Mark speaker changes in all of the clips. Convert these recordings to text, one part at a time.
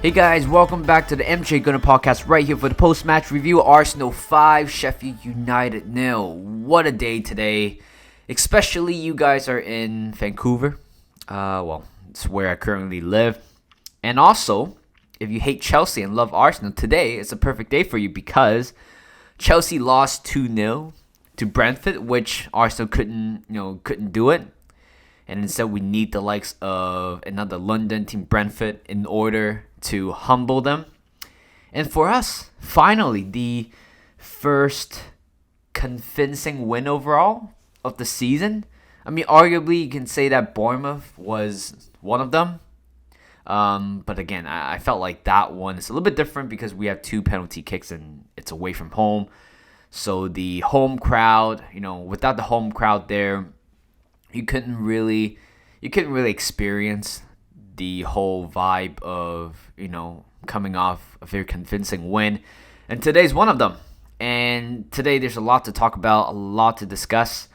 Speaker 1: Hey guys, welcome back to the MJ Gooner podcast right here for the post-match review. Arsenal 5, Sheffield United 0. What a day today, especially you guys are in Vancouver. It's where I currently live. And also, if you hate Chelsea and love Arsenal, today is a perfect day for you because Chelsea lost 2-0 to Brentford, which Arsenal couldn't do it. And instead, we need the likes of another London team, Brentford, in order to humble them. And for us, finally, the first convincing win overall of the season. I mean, arguably, you can say that Bournemouth was one of them. But again, I felt like that one is a little bit different because we have 2 penalty kicks and it's away from home. So the home crowd, without the home crowd there, you couldn't really experience the whole vibe of, coming off a very convincing win. And today's one of them. And today there's a lot to talk about, a lot to discuss.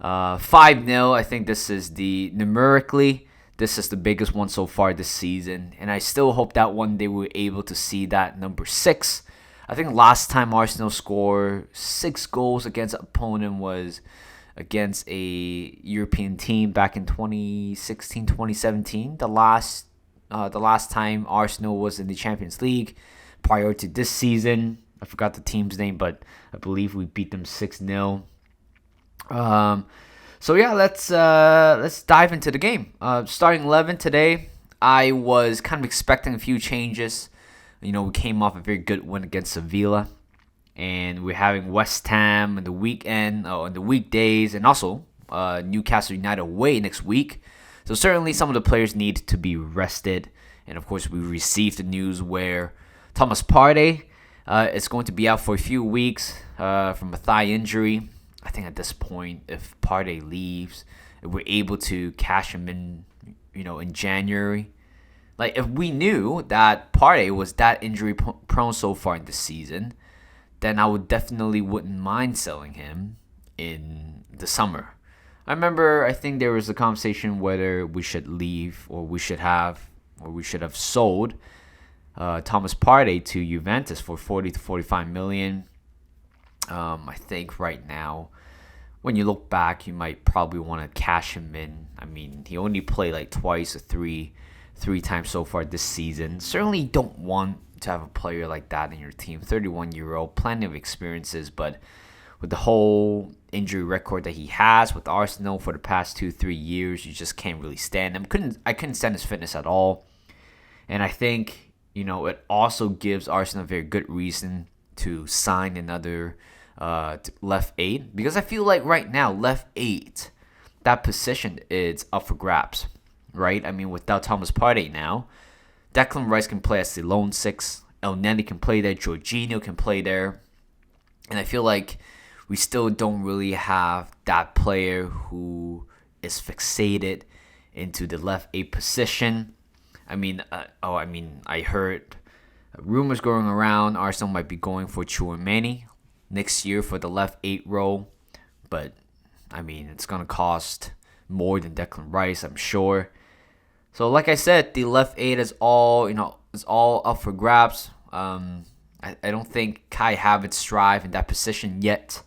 Speaker 1: 5-0, I think this is numerically, this is the biggest one so far this season. And I still hope that one day we're able to see that number 6. I think last time Arsenal scored 6 goals against an opponent was against a European team back in 2016-2017. The last time Arsenal was in the Champions League prior to this season. I forgot the team's name, but I believe we beat them 6-0. Let's dive into the game. Starting 11 today, I was kind of expecting a few changes. We came off a very good win against Sevilla. And we're having West Ham in the weekdays, and also Newcastle United away next week. So certainly some of the players need to be rested. And of course, we received the news where Thomas Partey is going to be out for a few weeks from a thigh injury. I think at this point, if Partey leaves, if we're able to cash him in, in January. Like if we knew that Partey was that injury prone so far in the season, then I wouldn't mind selling him in the summer. I think there was a conversation whether we should leave or we should have sold Thomas Partey to Juventus for 40 to 45 million. I think right now, when you look back, you might probably want to cash him in. I mean, he only played like twice or three times so far this season. Certainly don't want to have a player like that in your team. 31-year-old, plenty of experiences, but with the whole injury record that he has with Arsenal for the past 2-3 years, you just can't really stand him. I couldn't stand his fitness at all. And I think, it also gives Arsenal a very good reason to sign another left 8. Because I feel like right now, left 8, that position is up for grabs, right? I mean, without Thomas Partey now, Declan Rice can play as the lone 6. El Neni can play there. Jorginho can play there. And I feel like we still don't really have that player who is fixated into the left 8 position. I heard rumors going around Arsenal might be going for Tchouaméni next year for the left 8 role. But, it's going to cost more than Declan Rice, I'm sure. So like I said, the left 8 is all up for grabs. I don't think Kai Havertz thrive in that position yet.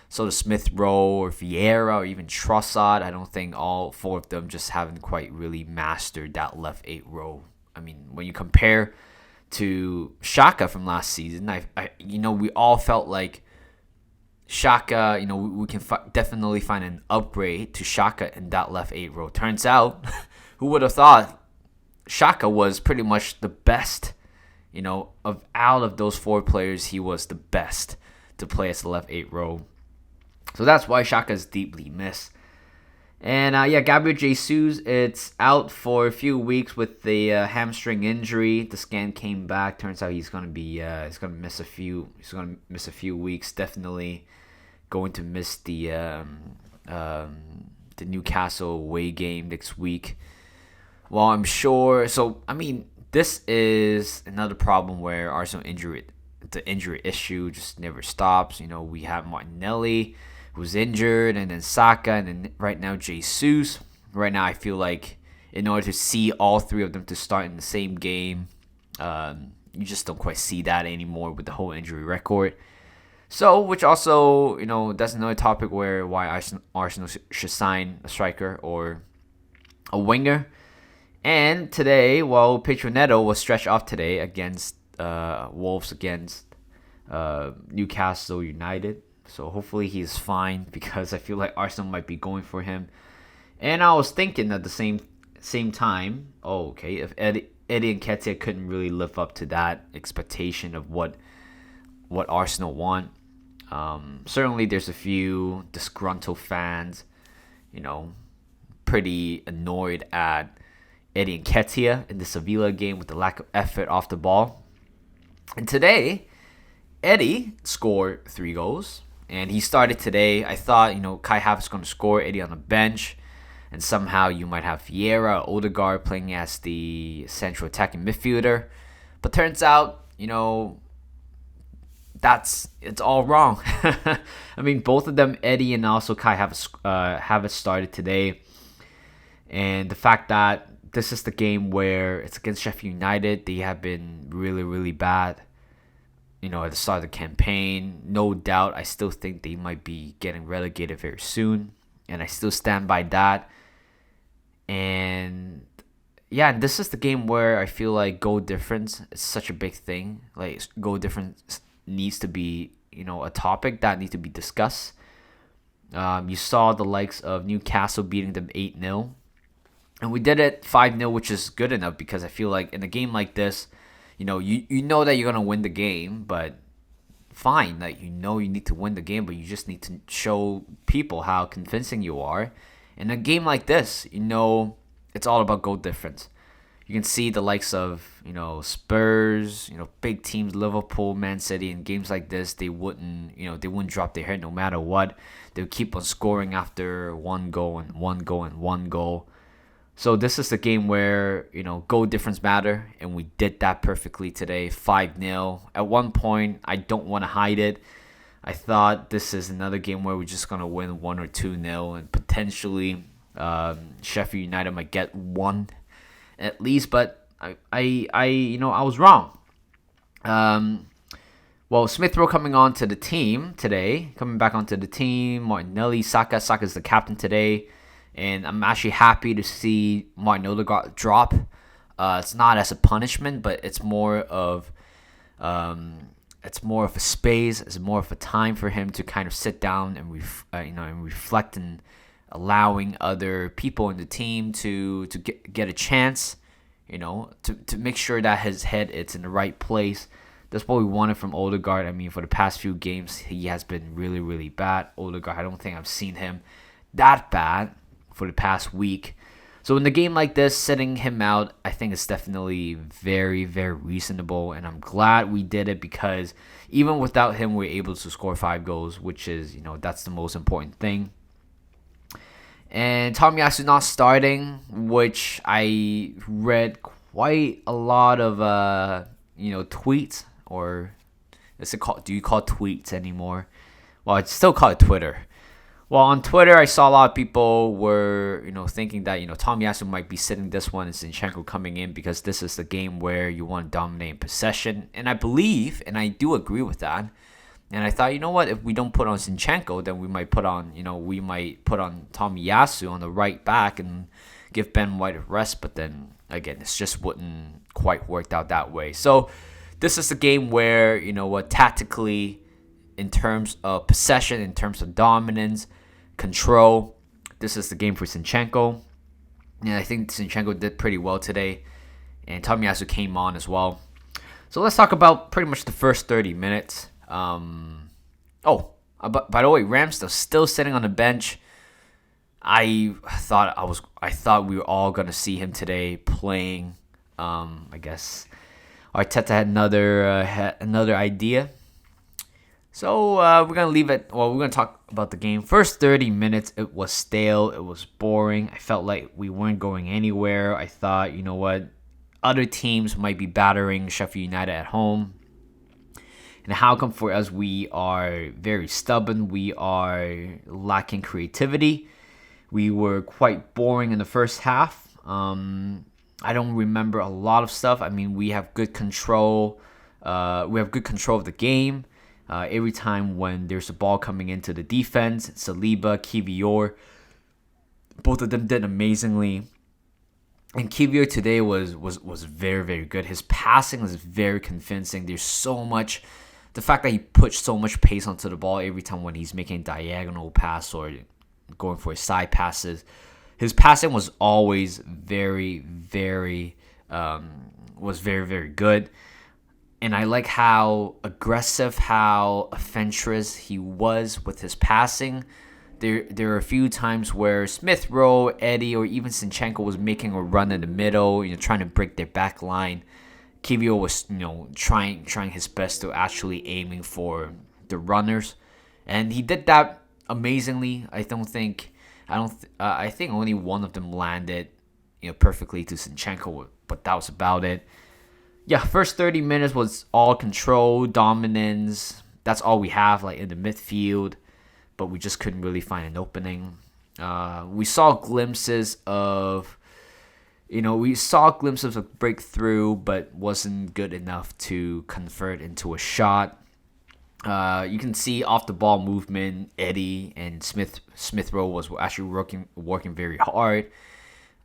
Speaker 1: So the Smith Rowe or Vieira or even Trossard, I don't think all 4 of them just haven't quite really mastered that left 8 role. I mean, when you compare to Xhaka from last season, we all felt like Xhaka, we can definitely find an upgrade to Xhaka in that left 8 role. Turns out, who would have thought Xhaka was pretty much the best, out of those 4 players, he was the best to play as the left 8 role. So that's why Xhaka is deeply missed. And Gabriel Jesus, it's out for a few weeks with the hamstring injury. The scan came back. Turns out he's gonna miss a few weeks. Definitely going to miss the Newcastle away game next week. Well, I'm sure. So this is another problem where Arsenal the injury issue just never stops. We have Martinelli, who's injured, and then Saka, and then right now Jesus. Right now, I feel like in order to see all 3 of them to start in the same game, You just don't quite see that anymore with the whole injury record. So, which also, that's another topic why Arsenal should sign a striker or a winger. And today, Pedro Neto was stretched off today against Wolves against Newcastle United. So hopefully he's fine because I feel like Arsenal might be going for him. And I was thinking at the same time, if Eddie Nketiah couldn't really live up to that expectation of what Arsenal want. Certainly there's a few disgruntled fans, pretty annoyed at Eddie Nketiah in the Sevilla game with the lack of effort off the ball. And today, Eddie scored 3 goals. And he started today. I thought, Kai Havertz going to score, Eddie on the bench. And somehow you might have Vieira or Odegaard playing as the central attacking midfielder. But turns out, it's all wrong. I mean, both of them, Eddie and also Kai Havertz started today. And the fact that this is the game where it's against Sheffield United, they have been really, really bad. At the start of the campaign, no doubt, I still think they might be getting relegated very soon. And I still stand by that. And this is the game where I feel like goal difference is such a big thing. Like, goal difference needs to be, a topic that needs to be discussed. You saw the likes of Newcastle beating them 8-0. And we did it 5-0, which is good enough because I feel like in a game like this, you know that you're going to win the game, but fine. Like, you need to win the game, but you just need to show people how convincing you are. In a game like this, it's all about goal difference. You can see the likes of, Spurs, big teams, Liverpool, Man City. In games like this, they wouldn't drop their head no matter what. They would keep on scoring after one goal and one goal and one goal. So this is the game where, goal difference matter, and we did that perfectly today, 5-0. At one point, I don't want to hide it. I thought this is another game where we're just going to win 1 or 2-0, and potentially Sheffield United might get one at least, but I was wrong. Smith Rowe coming back onto the team, Martinelli, Saka's the captain today. And I'm actually happy to see Martin Odegaard drop. It's not as a punishment, but it's more of a space. It's more of a time for him to kind of sit down and reflect, and allowing other people in the team to get a chance. To make sure that his head is in the right place. That's what we wanted from Odegaard. I mean, for the past few games, he has been really, really bad. Odegaard, I don't think I've seen him that bad for the past week. So in a game like this, sitting him out, I think is definitely very, very reasonable. And I'm glad we did it because even without him, we're able to score 5 goals, which is, that's the most important thing. And Tomiyasu not starting, which I read quite a lot of, tweets, or is it called? Do you call it tweets anymore? Well, it's still called Twitter. Well, on Twitter, I saw a lot of people were, thinking that, Tomiyasu might be sitting this one and Zinchenko coming in because this is the game where you want to dominate in possession. And I believe, and I do agree with that. And I thought, if we don't put on Zinchenko, then we might put on Tomiyasu on the right back and give Ben White a rest. But then, again, it just wouldn't quite work out that way. So this is a game where, tactically, in terms of possession, in terms of dominance, control, this is the game for Zinchenko. And I think Zinchenko did pretty well today. And Tomiyasu came on as well. So let's talk about pretty much the first 30 minutes. By the way, Ramsdale still sitting on the bench. I thought we were all gonna see him today playing. I guess Arteta had another idea. So we're going to leave it. Well, we're going to talk about the game. First 30 minutes, it was stale. It was boring. I felt like we weren't going anywhere. I thought, other teams might be battering Sheffield United at home. And how come for us, we are very stubborn. We are lacking creativity. We were quite boring in the first half. I don't remember a lot of stuff. I mean, we have good control. We have good control of the game. Every time when there's a ball coming into the defense, Saliba, Kivior, both of them did amazingly. And Kivior today was very, very good. His passing was very convincing. There's so much. The fact that he puts so much pace onto the ball every time when he's making a diagonal pass or going for his side passes. His passing was always very, very, very, very good. And I like how aggressive, how adventurous he was with his passing. There are a few times where Smith Rowe, Eddie, or even Zinchenko was making a run in the middle, trying to break their back line. Kivio was, trying his best to actually aiming for the runners, and he did that amazingly. I think only one of them landed, perfectly to Zinchenko, but that was about it. Yeah, first 30 minutes was all control, dominance. That's all we have, like in the midfield, but we just couldn't really find an opening. We saw glimpses of breakthrough, but wasn't good enough to convert into a shot. You can see off the ball movement, Eddie and Smith Rowe was actually working very hard,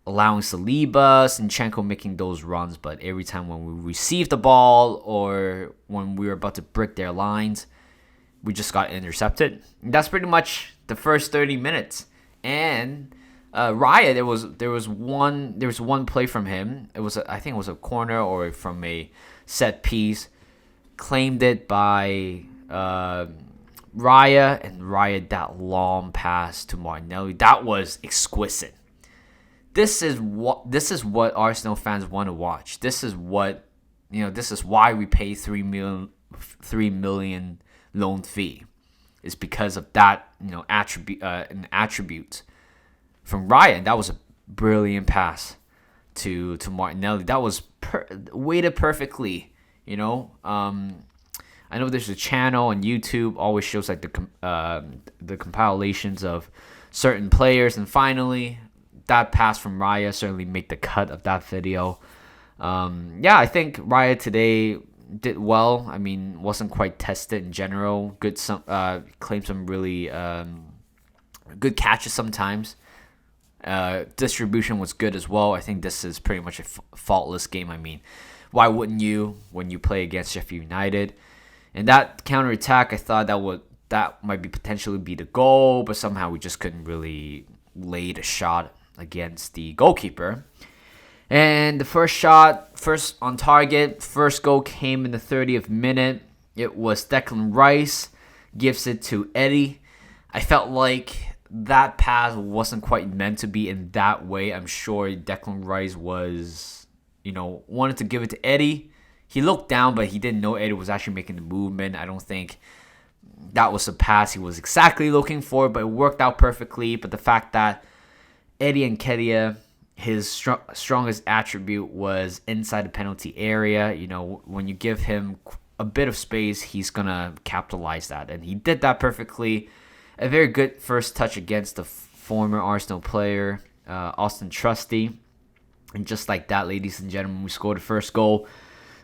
Speaker 1: allowing Saliba, Zinchenko making those runs, but every time when we received the ball or when we were about to break their lines, we just got intercepted. And that's pretty much the first 30 minutes. And Raya, there was one play from him. I think it was a corner or from a set piece, claimed it by Raya, and Raya, that long pass to Martinelli, that was exquisite. This is what Arsenal fans want to watch. This is what this is why we pay 3 million loan fee. Is because of that attribute from Ryan. That was a brilliant pass to Martinelli. That was weighted perfectly. I know there's a channel on YouTube always shows like the compilations of certain players, and finally that pass from Raya certainly made the cut of that video. I think Raya today did well. I mean, wasn't quite tested in general. Claimed some really good catches sometimes. Distribution was good as well. I think this is pretty much a faultless game. I mean, why wouldn't you when you play against Sheffield United? And that counterattack, I thought that might be potentially be the goal, but somehow we just couldn't really lay the shot against the goalkeeper. And the first on target, first goal came in the 30th minute. It was Declan Rice gives it to Eddie. I felt like that pass wasn't quite meant to be in that way. I'm sure Declan Rice was, wanted to give it to Eddie. He looked down, but he didn't know Eddie was actually making the movement. I don't think that was the pass he was exactly looking for, but it worked out perfectly. But the fact that Eddie Nketiah, his strongest attribute was inside the penalty area. When you give him a bit of space, he's going to capitalize that. And he did that perfectly. A very good first touch against the former Arsenal player, Austin Trusty. And just like that, ladies and gentlemen, we scored the first goal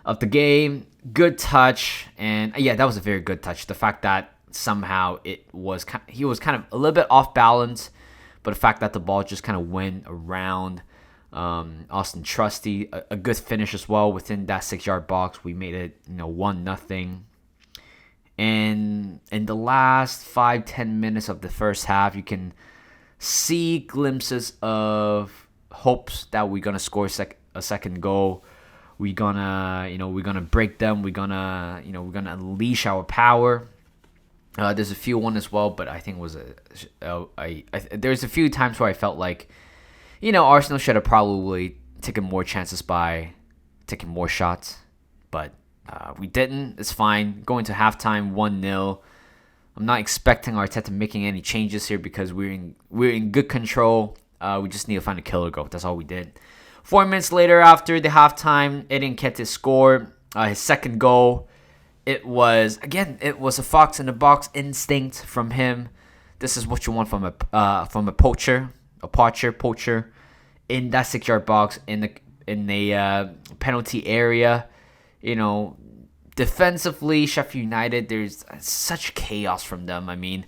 Speaker 1: of the game. Good touch. And that was a very good touch. The fact that somehow he was kind of a little bit off balance, but the fact that the ball just kind of went around Austin Trusty, a good finish as well within that 6-yard box. We made it 1-0. And in the last 5-10 minutes of the first half, you can see glimpses of hopes that we're gonna score a second goal. We're gonna break them. We're gonna unleash our power. There's a few one as well, but I think it was there's a few times where I felt like, Arsenal should have probably taken more chances by taking more shots, but we didn't. It's fine. Going to halftime 1-0. I'm not expecting Arteta making any changes here because we're in good control. We just need to find a killer goal. That's all we did. 4 minutes later, after the halftime, Eddie Nketiah scored his second goal. It was a fox in the box instinct from him. This is what you want from a poacher in that 6-yard box in in a penalty area. You know, defensively, Sheffield United, there's such chaos from them. I mean,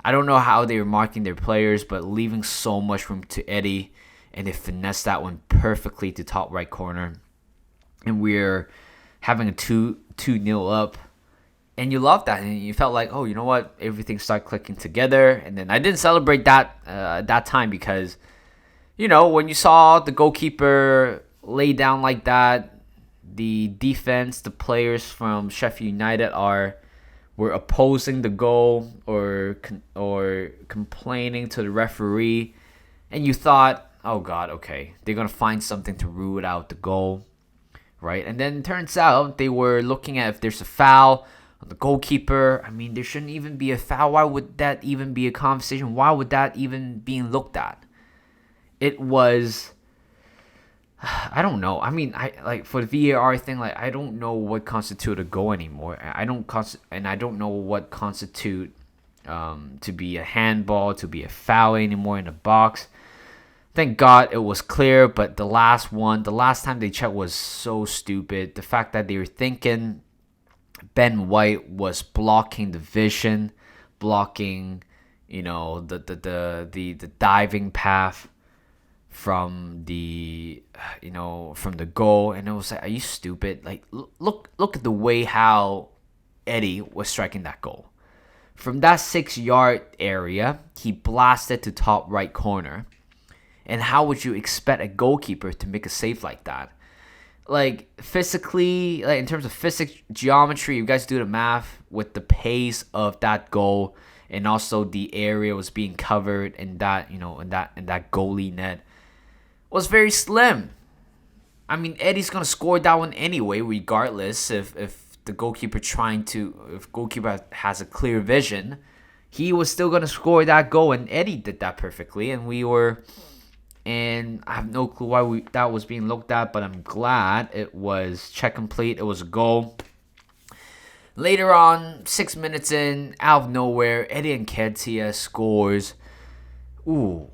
Speaker 1: I don't know how they were marking their players, but leaving so much room to Eddie, and they finessed that one perfectly to top right corner. And we're having a 2-0 up. And you love that, and you felt like, oh, you know what? Everything started clicking together. And then I didn't celebrate that time because, you know, when you saw the goalkeeper lay down like that, the defense, the players from Sheffield United were opposing the goal or complaining to the referee, and you thought, oh God, okay, they're gonna find something to rule out the goal, right? And then it turns out they were looking at if there's a foul on the goalkeeper. I mean, there shouldn't even be a foul. Why would that even be a conversation? Why would that even being looked at? It was, I don't know. I mean, I like for the VAR thing. Like, I don't know what constitute a goal anymore. I don't know what constitute to be a handball, to be a foul anymore in the box. Thank God it was clear, but the last time they checked was so stupid. The fact that they were thinking Ben White was blocking the vision, blocking, you know, the diving path from the goal, and it was like, are you stupid? Like, look at the way how Eddie was striking that goal. From that 6-yard area, he blasted to top right corner. And how would you expect a goalkeeper to make a save like that? Like, physically, like in terms of physics, geometry, you guys do the math with the pace of that goal, and also the area was being covered in that, you know, in that goalie net was very slim. I mean, Eddie's gonna score that one anyway, regardless if the goalkeeper has a clear vision, he was still gonna score that goal, and Eddie did that perfectly, and I have no clue why that was being looked at, but I'm glad it was check complete. It was a goal. Later on, 6 minutes in, out of nowhere, Eddie Nketiah scores. Ooh.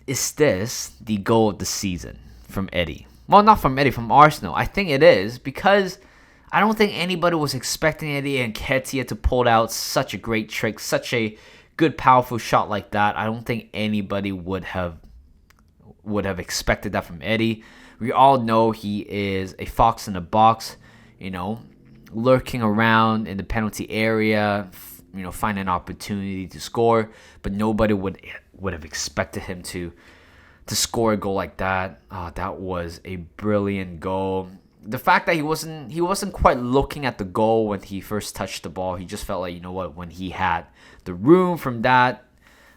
Speaker 1: Is this the goal of the season from Eddie? Well, not from Eddie, from Arsenal. I think it is, because I don't think anybody was expecting Eddie Nketiah to pull out such a great trick, such a good, powerful shot like that. I don't think anybody would have expected that from Eddie. We all know he is a fox in the box, you know, lurking around in the penalty area, you know, find an opportunity to score, but nobody would have expected him to score a goal like that. Oh, that was a brilliant goal. The fact that he wasn't quite looking at the goal when he first touched the ball. He just felt like, you know what, when he had the room from that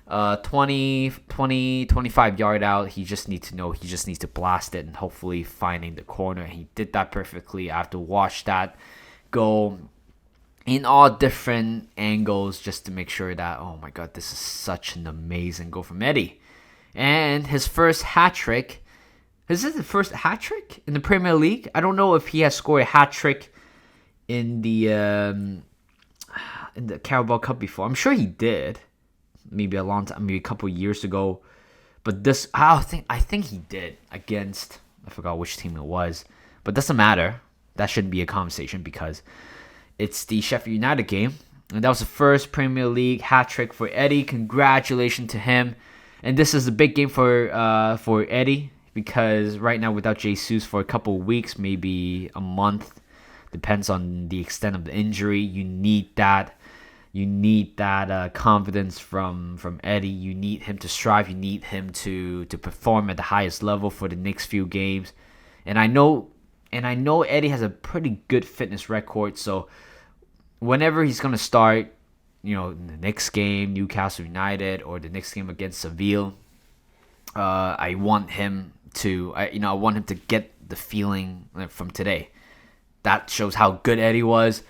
Speaker 1: 25 yard out, he just needs to blast it and hopefully finding the corner. He did that perfectly. I have to watch that goal in all different angles just to make sure that, oh my God, this is such an amazing goal from Eddie. And his first hat-trick. Is this the first hat-trick in the Premier League? I don't know if he has scored a hat-trick in the Carabao Cup before. I'm sure he did. Maybe a couple years ago. But this, I think he did against, I forgot which team it was. But doesn't matter. That shouldn't be a conversation because it's the Sheffield United game. And that was the first Premier League hat-trick for Eddie. Congratulations to him. And this is a big game for Eddie, because right now without Jesus for a couple of weeks, maybe a month, depends on the extent of the injury. You need that confidence from Eddie. You need him to strive. You need him to perform at the highest level for the next few games. And I know Eddie has a pretty good fitness record. So whenever he's gonna start, you know, the next game, Newcastle United, or the next game against Seville, I want him to get the feeling from today. That shows how good Eddie was.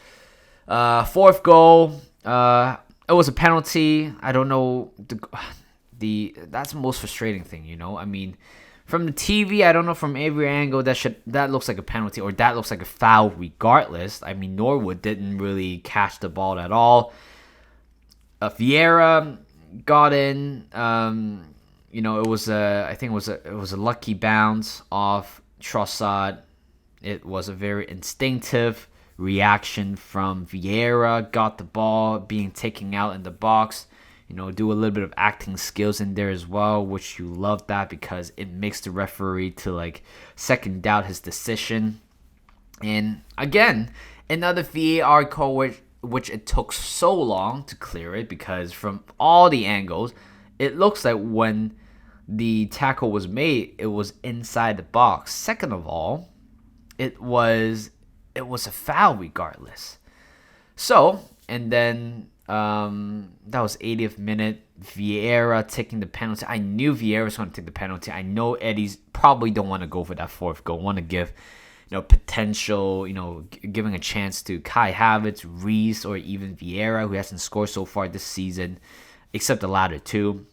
Speaker 1: Fourth goal, it was a penalty. I don't know that's the most frustrating thing, you know. I mean, from the TV, I don't know, from every angle that looks like a penalty or that looks like a foul regardless. I mean, Norwood didn't really catch the ball at all. Vieira got in. You know, it was a lucky bounce off Trossard, it was a very instinctive reaction from Vieira. Got the ball being taken out in the box. Do a little bit of acting skills in there as well, which you love that because it makes the referee to second doubt his decision. And again, another VAR call which it took so long to clear it because from all the angles, it looks like when the tackle was made, it was inside the box. Second of all, it was a foul regardless. So, and then that was 80th minute. Vieira taking the penalty. I knew Vieira was going to take the penalty. I know Eddie's probably don't want to go for that fourth goal. Want to give potential, giving a chance to Kai Havertz, Reese, or even Vieira, who hasn't scored so far this season, except the latter two.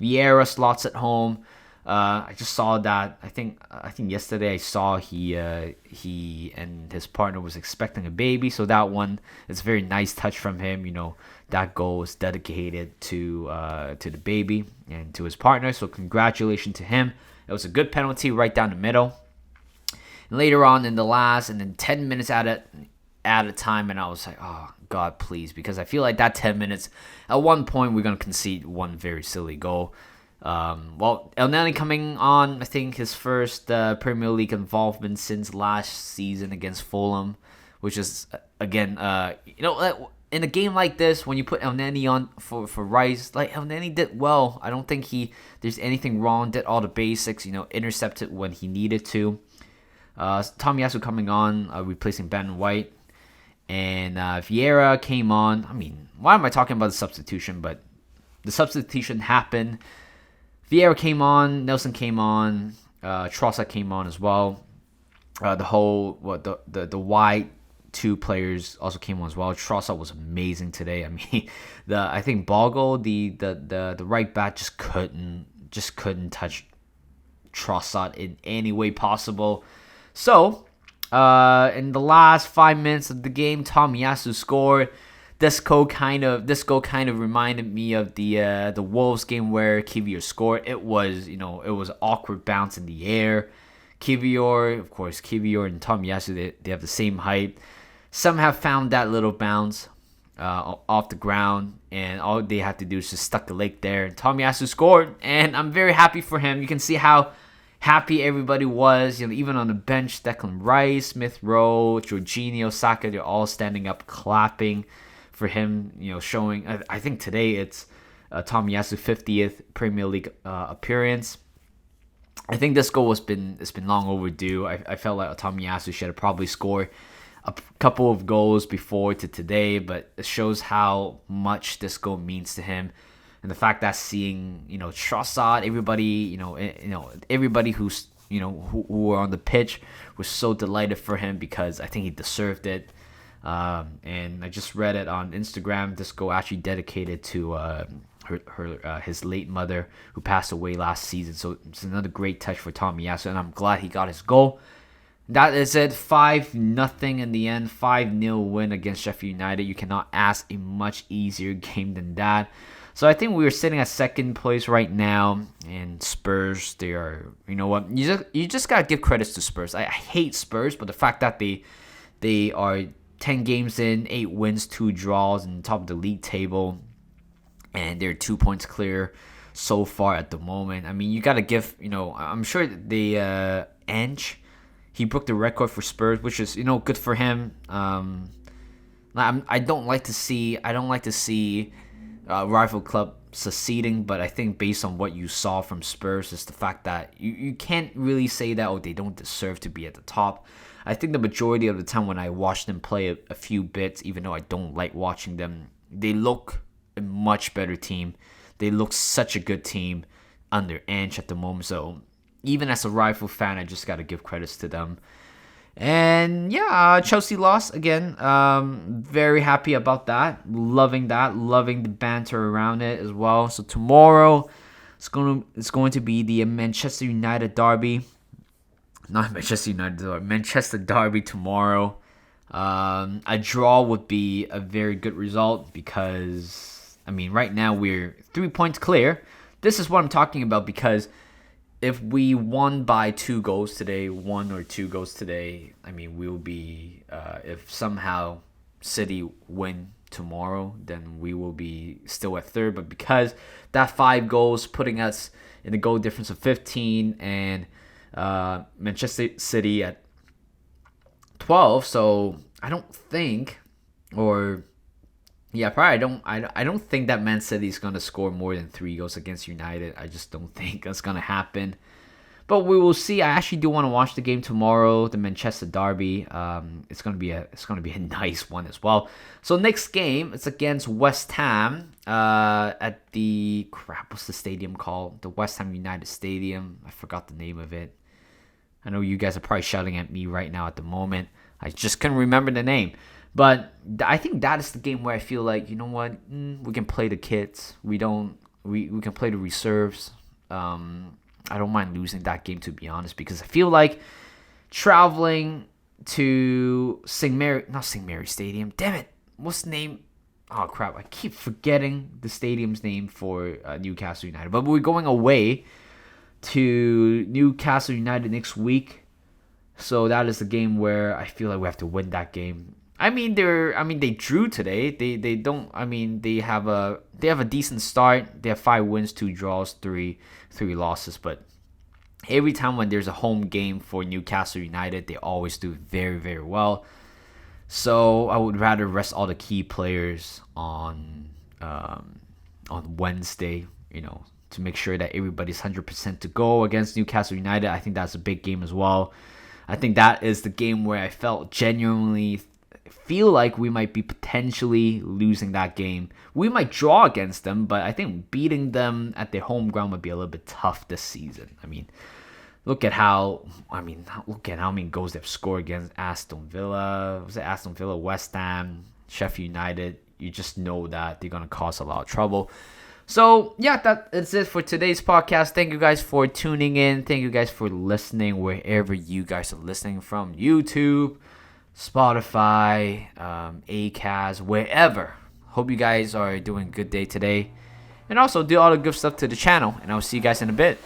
Speaker 1: Vieira slots at home. I just saw that. I think yesterday I saw he and his partner was expecting a baby. So that one is a very nice touch from him. That goal was dedicated to the baby and to his partner. So congratulations to him. It was a good penalty right down the middle. And later on in the last, and then 10 minutes at a time, and I was like, oh God, please, because I feel like that 10 minutes, at one point we're gonna concede one very silly goal. Elneny coming on, I think his first Premier League involvement since last season against Fulham, which is again, in a game like this, when you put Elneny on for Rice, Elneny did well. I don't think there's anything wrong. Did all the basics, intercepted when he needed to. Tomiyasu coming on, replacing Ben White, and Vieira came on. I mean, why am I talking about the substitution? But the substitution happened. Vieira came on, Nelson came on, Trossard came on as well. The wide two players also came on as well. Trossard was amazing today. I mean, I think Bogle, the right back just couldn't touch Trossard in any way possible. So, in the last 5 minutes of the game, Tomiyasu scored. This goal kind of reminded me of the Wolves game where Kivior scored. It was an awkward bounce in the air. Kivior and Tomiyasu, they have the same height. Somehow found that little bounce off the ground, and all they had to do is just stuck the leg there. And Tomiyasu scored, and I'm very happy for him. You can see how happy everybody was. Even on the bench, Declan Rice, Smith Rowe, Jorginho, Saka, they're all standing up, clapping for him, showing. I think today it's Tomiyasu's 50th Premier League appearance. I think this goal it's been long overdue. I felt like Tomiyasu should have probably scored a couple of goals before to today, but it shows how much this goal means to him, and the fact that seeing Trossard, everybody, everybody who's who were on the pitch was so delighted for him because I think he deserved it. And I just read it on Instagram. This goal actually dedicated to his late mother who passed away last season. So it's another great touch for Tomiyasu, and I'm glad he got his goal. That is it. 5-0 in the end. 5-0 win against Sheffield United. You cannot ask a much easier game than that. So I think we are sitting at second place right now, and Spurs, they are, what, you just gotta give credits to Spurs. I hate Spurs, but the fact that they are 10 games in, 8 wins, 2 draws, in the top of the league table, and they're 2 points clear so far at the moment. I mean, you gotta give, I'm sure the Ange, he broke the record for Spurs, which is, good for him. I don't like to see rival club succeeding, but I think based on what you saw from Spurs is the fact that you can't really say that they don't deserve to be at the top. I think the majority of the time when I watch them play a few bits, even though I don't like watching them, they look a much better team. They look such a good team under Ange at the moment. So even as a rival fan, I just got to give credits to them. And yeah, Chelsea lost again. Very happy about that. Loving the banter around it as well. So tomorrow, it's going to be the Manchester United derby. Not Manchester United, Manchester derby tomorrow. A draw would be a very good result because, right now we're 3 points clear. This is what I'm talking about because if we won by 2 goals today, 1 or 2 goals today, I mean, we'll be, if somehow City win tomorrow, then we will be still at third. But because that 5 goals putting us in the goal difference of 15 and Manchester City at 12, so I don't think, or yeah, probably I don't think that Man City is gonna score more than 3 goals against United. I just don't think that's gonna happen. But we will see. I actually do want to watch the game tomorrow, the Manchester derby. It's gonna be a nice one as well. So next game, it's against West Ham at the what's the stadium called? The West Ham United Stadium. I forgot the name of it. I know you guys are probably shouting at me right now at the moment. I just couldn't remember the name. But I think that is the game where I feel like, you know what, we can play the kids. We can play the reserves. I don't mind losing that game, to be honest, because I feel like traveling to not St. Mary Stadium. Damn it, what's the name? Oh crap, I keep forgetting the stadium's name for Newcastle United. But we're going away to Newcastle United next week, so that is the game where I feel like we have to win that game. I mean, they drew today. They have a decent start. They have 5 wins, 2 draws, 3 losses. But every time when there's a home game for Newcastle United, they always do very, very well. So I would rather rest all the key players on Wednesday, to make sure that everybody's 100% to go against Newcastle United. I think that's a big game as well. I think that is the game where I genuinely feel like we might be potentially losing that game. We might draw against them, but I think beating them at their home ground would be a little bit tough this season. I mean, look at how many goals they've scored against Aston Villa. Was it Aston Villa, West Ham, Sheffield United? You just know that they're going to cause a lot of trouble. So, yeah, that is it for today's podcast. Thank you guys for tuning in. Thank you guys for listening wherever you guys are listening from. YouTube, Spotify, Acast, wherever. Hope you guys are doing a good day today. And also do all the good stuff to the channel. And I'll see you guys in a bit.